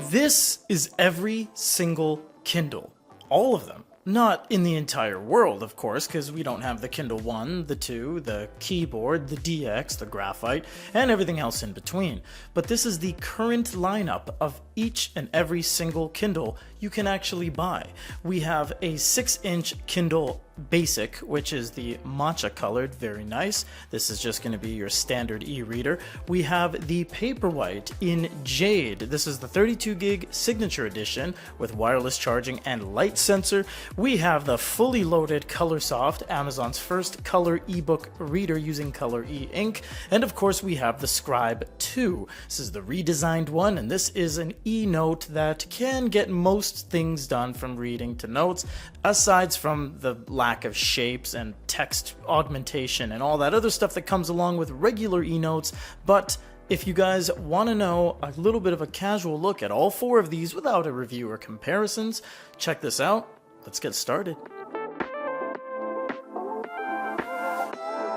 This is every single Kindle. All of them. Not in the entire world, of course, because we don't have the Kindle 1, the 2, the keyboard, the DX, the graphite, and everything else in between. But this is the current lineup of each and every single Kindle you can actually buy. We have a 6-inch Kindle Basic, which is the matcha colored, very nice. This is just going to be your standard e-reader. We have the Paperwhite in jade. This is the 32 gig signature edition with wireless charging and light sensor. We have the fully loaded Colorsoft, Amazon's first color ebook reader using color e-ink. And of course we have the Scribe 2. This is the redesigned one, and this is an e-note that can get most things done from reading to notes, aside from the lack of shapes and text augmentation and all that other stuff that comes along with regular e-notes. But if you guys want to know a little bit of a casual look at all four of these without a review or comparisons, check this out. Let's get started.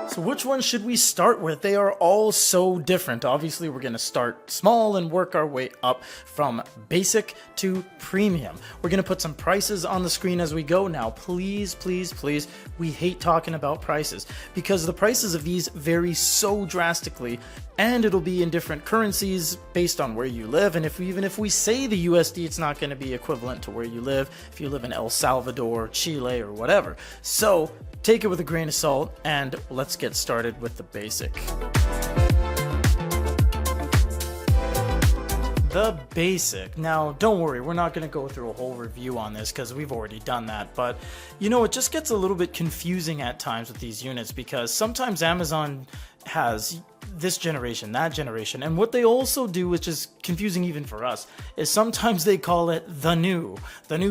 So which one should we start with? They are all so different. Obviously, we're going to start small and work our way up from basic to premium. We're going to put some prices on the screen as we go. Now, please, please, please, we hate talking about prices because the prices of these vary so drastically, and it'll be in different currencies based on where you live. And even if we say the USD, it's not going to be equivalent to where you live if you live in El Salvador, Chile, or whatever. So take it with a grain of salt, and let's get started with the basic. The basic. Now, don't worry, we're not going to go through a whole review on this because we've already done that, but you know, it just gets a little bit confusing at times with these units because sometimes Amazon has this generation, that generation, and what they also do, which is confusing even for us, is sometimes they call it the new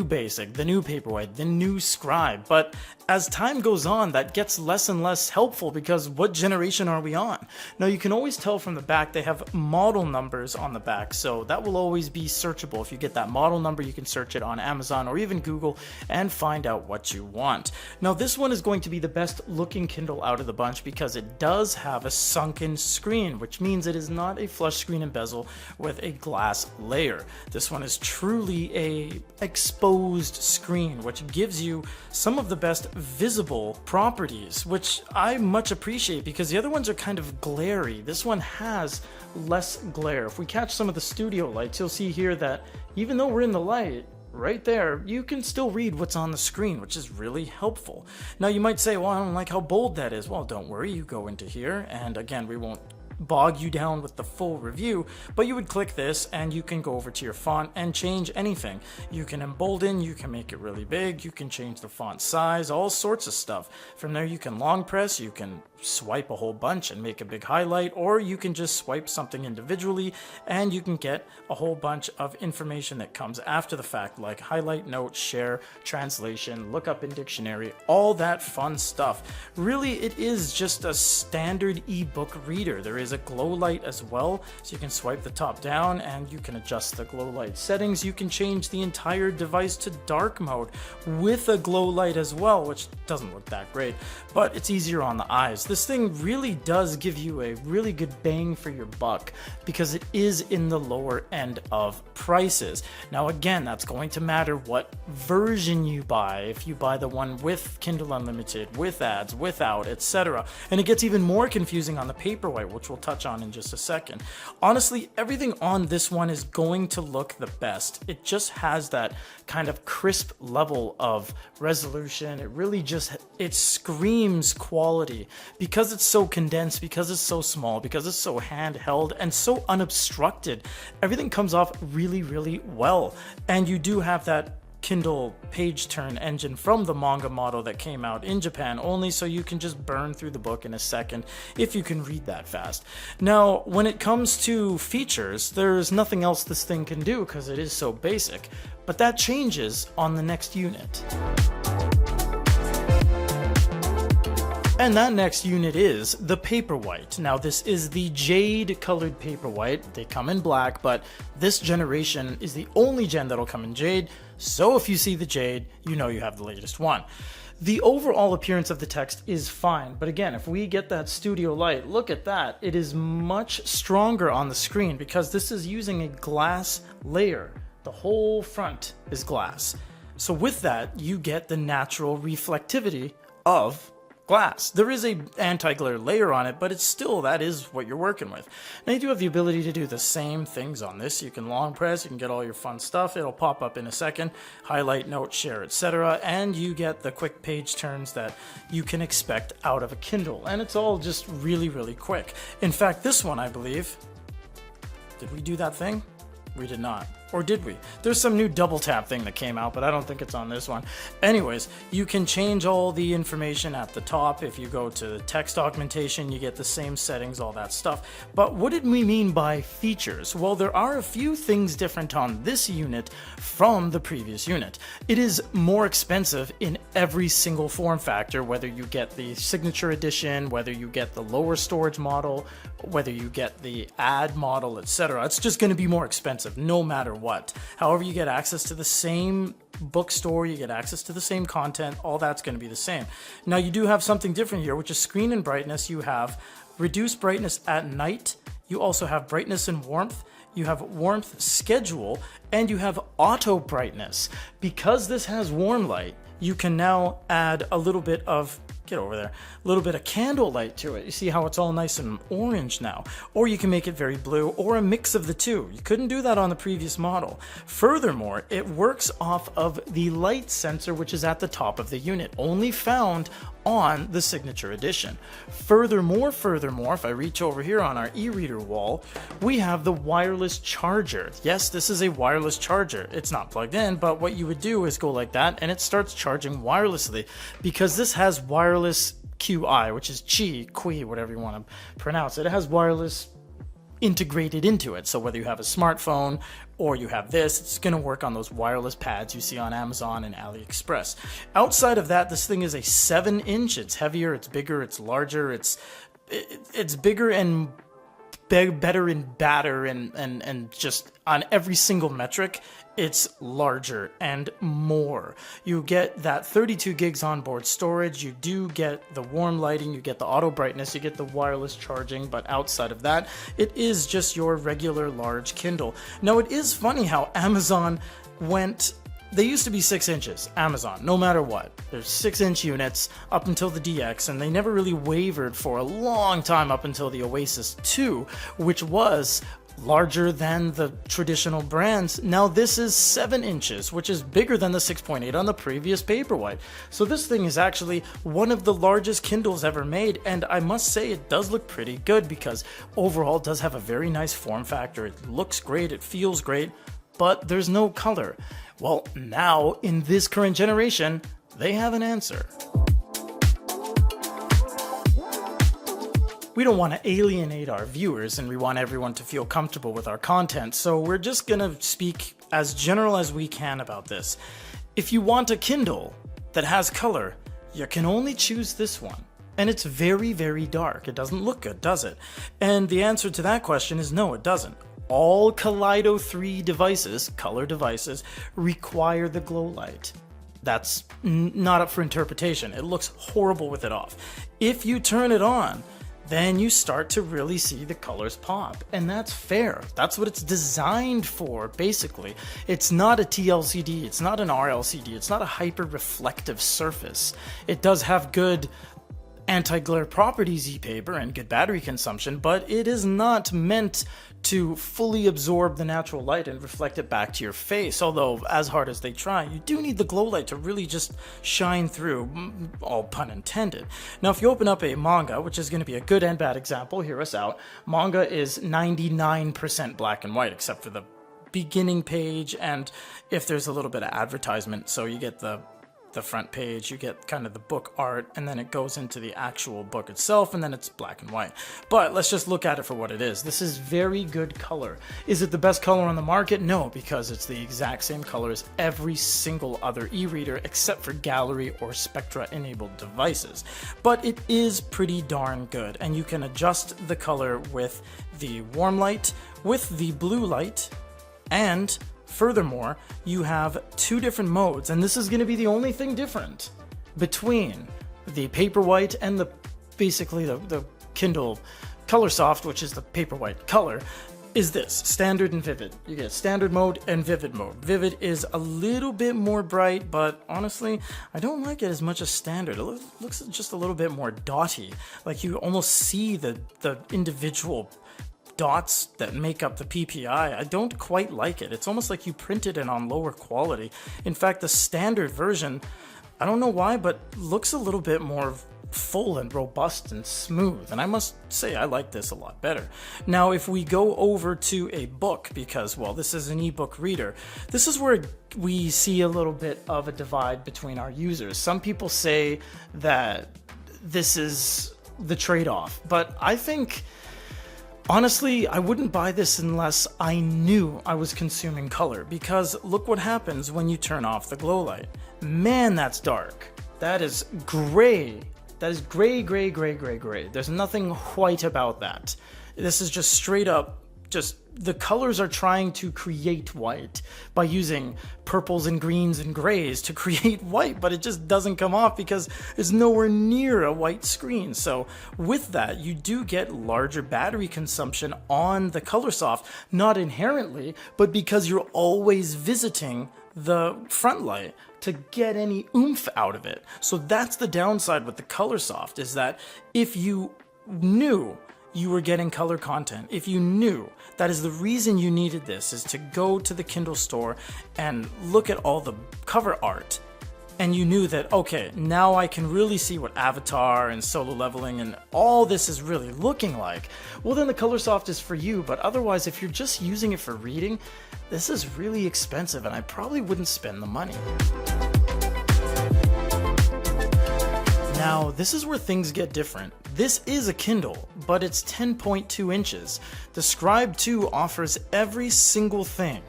basic, the new Paperwhite, the new Scribe. But as time goes on, that gets less and less helpful because what generation are we on? Now, you can always tell from the back they have model numbers on the back, so that will always be searchable. If you get that model number, you can search it on Amazon or even Google and find out what you want. Now, this one is going to be the best looking Kindle out of the bunch because it does have a sunken screen, which means it is not a flush screen and bezel with a glass layer. This one is truly a exposed screen, which gives you some of the best visible properties, which I much appreciate because the other ones are kind of glary. This one has less glare. If we catch some of the studio lights, you'll see here that even though we're in the light, right there, you can still read what's on the screen, which is really helpful. Now, you might say, well, I don't like how bold that is. Well, don't worry, you go into here, and again, we won't bog you down with the full review, but you would click this and you can go over to your font and change anything. You can embolden, you can make it really big, you can change the font size, all sorts of stuff. From there, you can long press, you can swipe a whole bunch and make a big highlight, or you can just swipe something individually and you can get a whole bunch of information that comes after the fact, like highlight, note, share, translation, look up in dictionary, all that fun stuff. Really, it is just a standard ebook reader. There is a glow light as well, so you can swipe the top down and you can adjust the glow light settings. You can change the entire device to dark mode with a glow light as well, which doesn't look that great, but it's easier on the eyes. This thing really does give you a really good bang for your buck because it is in the lower end of prices. Now, again, that's going to matter what version you buy. If you buy the one with Kindle Unlimited, with ads, without, etc. And it gets even more confusing on the Paperwhite, which we'll touch on in just a second. Honestly, everything on this one is going to look the best. It just has that kind of crisp level of resolution. It really just, it screams quality because it's so condensed, because it's so small, because it's so handheld and so unobstructed. Everything comes off really, really well. And you do have that Kindle page turn engine from the manga model that came out in Japan only, so you can just burn through the book in a second if you can read that fast. Now, when it comes to features, there's nothing else this thing can do because it is so basic, but that changes on the next unit. And that next unit is the Paperwhite. Now, this is the jade colored Paperwhite. They come in black, but this generation is the only gen that'll come in jade. So if you see the jade, you know you have the latest one. The overall appearance of the text is fine, but again, if we get that studio light, look at that. It is much stronger on the screen because this is using a glass layer The whole front is glass. So with that, you get the natural reflectivity of glass. There is a anti-glare layer on it, but it's still, that is what you're working with. Now you do have the ability to do the same things on this. You can long press, you can get all your fun stuff. It'll pop up in a second, highlight, note, share, etc. And you get the quick page turns that you can expect out of a Kindle. And it's all just really, really quick. In fact, this one, I believe, did we do that thing? We did not. Or did we? There's some new double tap thing that came out, but I don't think it's on this one. Anyways, you can change all the information at the top. If you go to the text augmentation, you get the same settings, all that stuff. But what did we mean by features? Well, there are a few things different on this unit from the previous unit. It is more expensive in every single form factor, whether you get the signature edition, whether you get the lower storage model, whether you get the ad model, etc. It's just going to be more expensive no matter what. However, you get access to the same bookstore, you get access to the same content, all that's going to be the same. Now you do have something different here, which is screen and brightness. You have reduced brightness at night, you also have brightness and warmth, you have warmth schedule, and you have auto brightness. Because this has warm light, you can now add a little bit of, get over there, a little bit of candle light to it. You see how it's all nice and orange now. Or you can make it very blue, or a mix of the two. You couldn't do that on the previous model. Furthermore, it works off of the light sensor, which is at the top of the unit, only found on the signature edition. Furthermore, if I reach over here on our e-reader wall, we have the wireless charger. Yes, this is a wireless charger. It's not plugged in, but what you would do is go like that and it starts charging wirelessly, because this has wireless QI, which is Qi, whatever you want to pronounce it. It has wireless integrated into it. So whether you have a smartphone or you have this, it's going to work on those wireless pads you see on Amazon and AliExpress. Outside of that, this thing is a 7-inch. It's heavier, it's bigger, it's larger, it's bigger and better and badder and just on every single metric, it's larger and more. You get that 32 gigs onboard storage, you do get the warm lighting, you get the auto brightness, you get the wireless charging, but outside of that, it is just your regular large Kindle. Now, it is funny how Amazon went, they used to be 6 inches, Amazon, no matter what. There's 6-inch units up until the DX, and they never really wavered for a long time up until the Oasis 2, which was larger than the traditional brands. Now this is 7 inches, which is bigger than the 6.8 on the previous Paperwhite. So this thing is actually one of the largest Kindles ever made, and I must say it does look pretty good, because overall it does have a very nice form factor. It looks great, it feels great, but there's no color. Well, now in this current generation, they have an answer. We don't want to alienate our viewers, and we want everyone to feel comfortable with our content, so we're just gonna speak as general as we can about this. If you want a Kindle that has color, you can only choose this one. And it's very, very dark. It doesn't look good, does it? And the answer to that question is no, it doesn't. All Kaleido 3 devices, color devices, require the glow light. That's not up for interpretation. It looks horrible with it off. If you turn it on, then you start to really see the colors pop. And that's fair. That's what it's designed for, basically. It's not a TLCD, it's not an RLCD, it's not a hyper-reflective surface. It does have good anti-glare properties, e-paper, and good battery consumption, but it is not meant to fully absorb the natural light and reflect it back to your face. Although, as hard as they try, you do need the glow light to really just shine through, all pun intended. Now, if you open up a manga, which is going to be a good and bad example, hear us out. Manga is 99% black and white, except for the beginning page, and if there's a little bit of advertisement, so you get the front page, you get kind of the book art, and then it goes into the actual book itself, and then it's black and white. But let's just look at it for what it is. This is very good color. Is it the best color on the market? No, because it's the exact same color as every single other e-reader except for gallery or Spectra enabled devices. But it is pretty darn good, and you can adjust the color with the warm light, with the blue light, and furthermore, you have 2 different modes, and this is going to be the only thing different between the Paperwhite and basically the Kindle Color Soft, which is the Paperwhite color. is this, standard and vivid. You get standard mode and vivid mode. Vivid is a little bit more bright, but honestly, I don't like it as much as standard. It looks just a little bit more dotty. Like you almost see the individual dots that make up the PPI. I don't quite like it. It's almost like you printed it on lower quality. In fact, the standard version, I don't know why, but looks a little bit more full and robust and smooth, and I must say I like this a lot better. Now if we go over to a book, because well, this is an ebook reader, this is where we see a little bit of a divide between our users. Some people say that this is the trade-off, but I think honestly, I wouldn't buy this unless I knew I was consuming color, because look what happens when you turn off the glow light. Man, that's dark. That is gray. That is gray, gray, gray, gray, gray. There's nothing white about that. This is just straight up, just the colors are trying to create white by using purples and greens and grays to create white, but it just doesn't come off because it's nowhere near a white screen. So with that, you do get larger battery consumption on the ColorSoft, not inherently, but because you're always visiting the front light to get any oomph out of it. So that's the downside with the ColorSoft, is that if you knew you were getting color content, if you knew that is the reason you needed this, is to go to the Kindle store and look at all the cover art, and you knew that, okay, now I can really see what Avatar and Solo Leveling and all this is really looking like, well then the ColorSoft is for you. But otherwise, if you're just using it for reading, this is really expensive and I probably wouldn't spend the money. Now, this is where things get different. This is a Kindle, but it's 10.2 inches. The Scribe 2 offers every single thing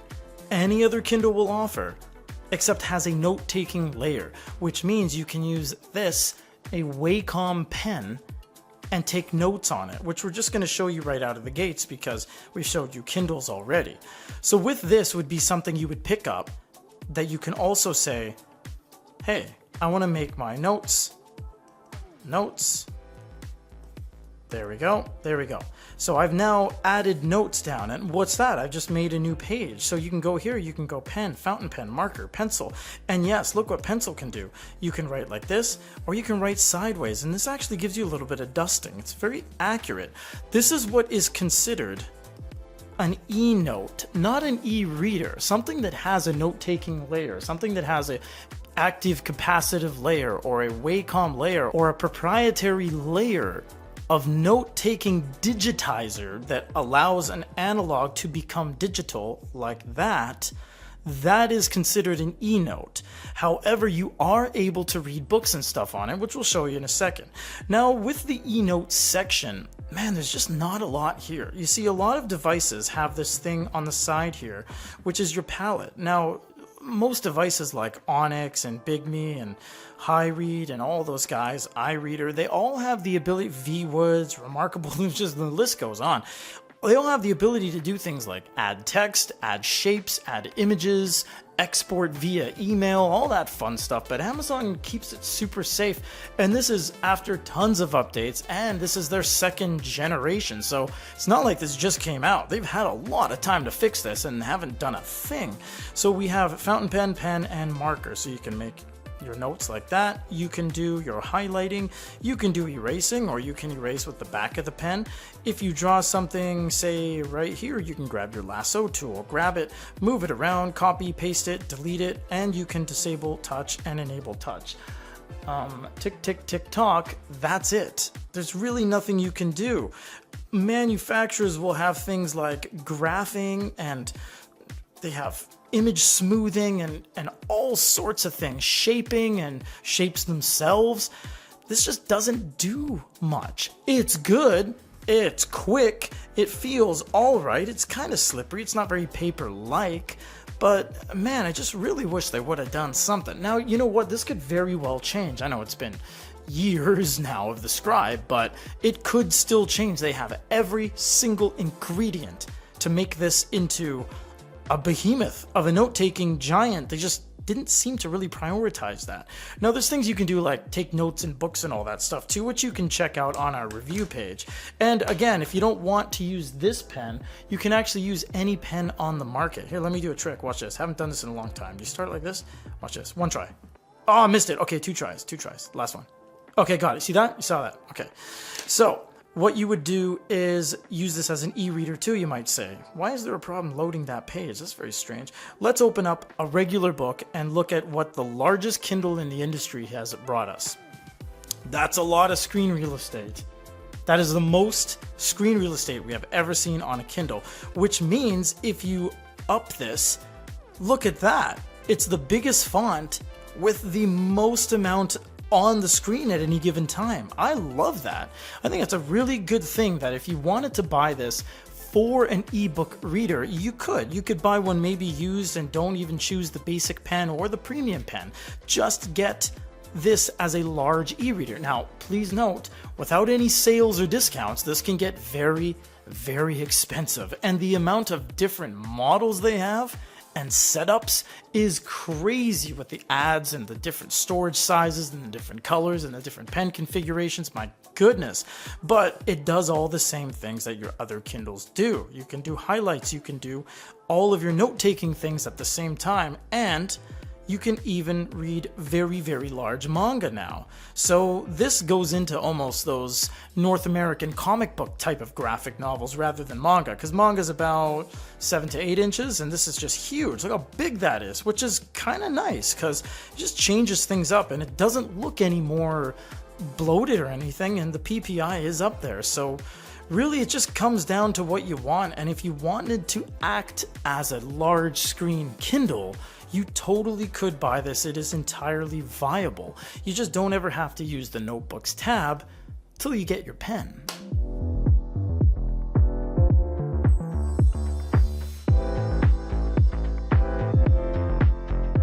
any other Kindle will offer, except has a note-taking layer, which means you can use this, a Wacom pen, and take notes on it, which we're just going to show you right out of the gates because we showed you Kindles already. So with this would be something you would pick up that you can also say, hey, I want to make my notes. There we go. There we go. So I've now added notes down, and what's that? I've just made a new page. So you can go here, you can go pen, fountain pen, marker, pencil. And yes, look what pencil can do. You can write like this, or you can write sideways, and this actually gives you a little bit of dusting. It's very accurate. This is what is considered an e-note, not an e-reader, something that has a note-taking layer, something that has a active capacitive layer or a Wacom layer or a proprietary layer of note-taking digitizer that allows an analog to become digital like that. That is considered an e-note. However, you are able to read books and stuff on it, which we'll show you in a second. Now, with the e-note section, man, there's just not a lot here. You see, a lot of devices have this thing on the side here, which is your palette. Now, most devices like Onyx and Bigme and HiRead and all those guys, iReader, they all have the ability, VWoods, Remarkable, just the list goes on. They all have the ability to do things like add text, add shapes, add images, export via email, all that fun stuff, but Amazon keeps it super safe, and this is after tons of updates, and this is their second generation, so it's not like this just came out. They've had a lot of time to fix this and haven't done a thing. So we have fountain pen, pen, and marker, so you can make your notes like that. You can do your highlighting, you can do erasing, or you can erase with the back of the pen. If you draw something, say right here, you can grab your lasso tool, grab it, move it around, copy, paste it, delete it, and you can disable touch and enable touch. Tick, tick, tick, tock, that's it. There's really nothing you can do. Manufacturers will have things like graphing, and they have image smoothing and all sorts of things, shaping and shapes themselves. This just doesn't do much. It's good, it's quick, it feels all right, it's kind of slippery, it's not very paper-like, but man, I just really wish they would have done something. Now, you know what, this could very well change. I know it's been years now of the Scribe, but it could still change. They have every single ingredient to make this into a behemoth of a note-taking giant. They just didn't seem to really prioritize that. Now there's things you can do like take notes in books and all that stuff too, which you can check out on our review page. And again, if you don't want to use this pen, you can actually use any pen on the market. Here, let me do a trick. Watch this. Haven't done this in a long time. You start like this. Watch this. One try. Oh, I missed it. Okay, two tries. Last one. Okay, got it. See that? You saw that? Okay. So what you would do is use this as an e-reader too, you might say. Why is there a problem loading that page? That's very strange. Let's open up a regular book and look at what the largest Kindle in the industry has brought us. That's a lot of screen real estate. That is the most screen real estate we have ever seen on a Kindle, which means if you up this, look at that. It's the biggest font with the most amount on the screen at any given time. I love that. I think it's a really good thing that if you wanted to buy this for an ebook reader, you could buy one maybe used and don't even choose the basic pen or the premium pen. Just get this as a large e-reader. Now, please note, without any sales or discounts, this can get very, very expensive. And the amount of different models they have and setups is crazy with the ads and the different storage sizes and the different colors and the different pen configurations. My goodness. But it does all the same things that your other Kindles do. You can do highlights, you can do all of your note-taking things at the same time, and you can even read very, very large manga now. So this goes into almost those North American comic book type of graphic novels rather than manga, because manga is about 7 to 8 inches, and this is just huge. Look how big that is, which is kind of nice because it just changes things up and it doesn't look any more bloated or anything, and the PPI is up there. So really, it just comes down to what you want, and if you wanted to act as a large screen Kindle, you totally could buy this. It is entirely viable. You just don't ever have to use the Notebooks tab till you get your pen.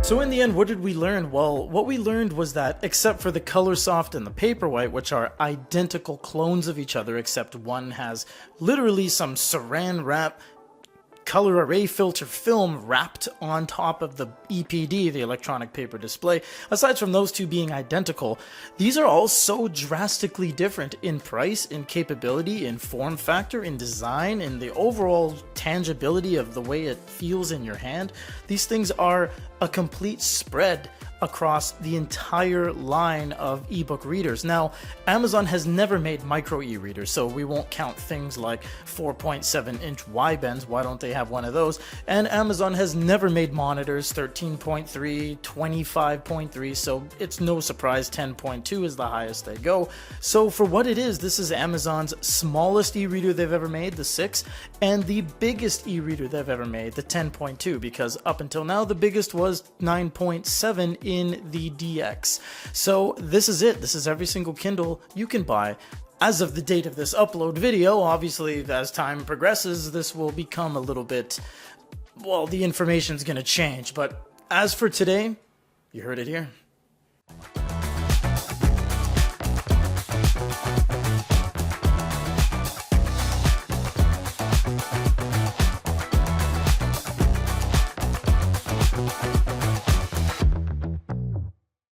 So in the end, what did we learn? Well, what we learned was that except for the Colorsoft and the Paperwhite, which are identical clones of each other, except one has literally some saran wrap color array filter film wrapped on top of the EPD, the electronic paper display. Aside from those two being identical, these are all so drastically different in price, in capability, in form factor, in design, in the overall tangibility of the way it feels in your hand. These things are a complete spread across the entire line of ebook readers. Now, Amazon has never made micro e-readers, so we won't count things like 4.7-inch widebends. Why don't they have one of those? And Amazon has never made monitors 13.3, 25.3, so it's no surprise 10.2 is the highest they go. So for what it is, this is Amazon's smallest e-reader they've ever made, the 6, and the biggest e-reader they've ever made, the 10.2, because up until now the biggest was 9.7 in the DX. So this is it. This is every single Kindle you can buy. As of the date of this upload video, obviously as time progresses, this will become a little bit, well, the information's going to change. But as for today, you heard it here.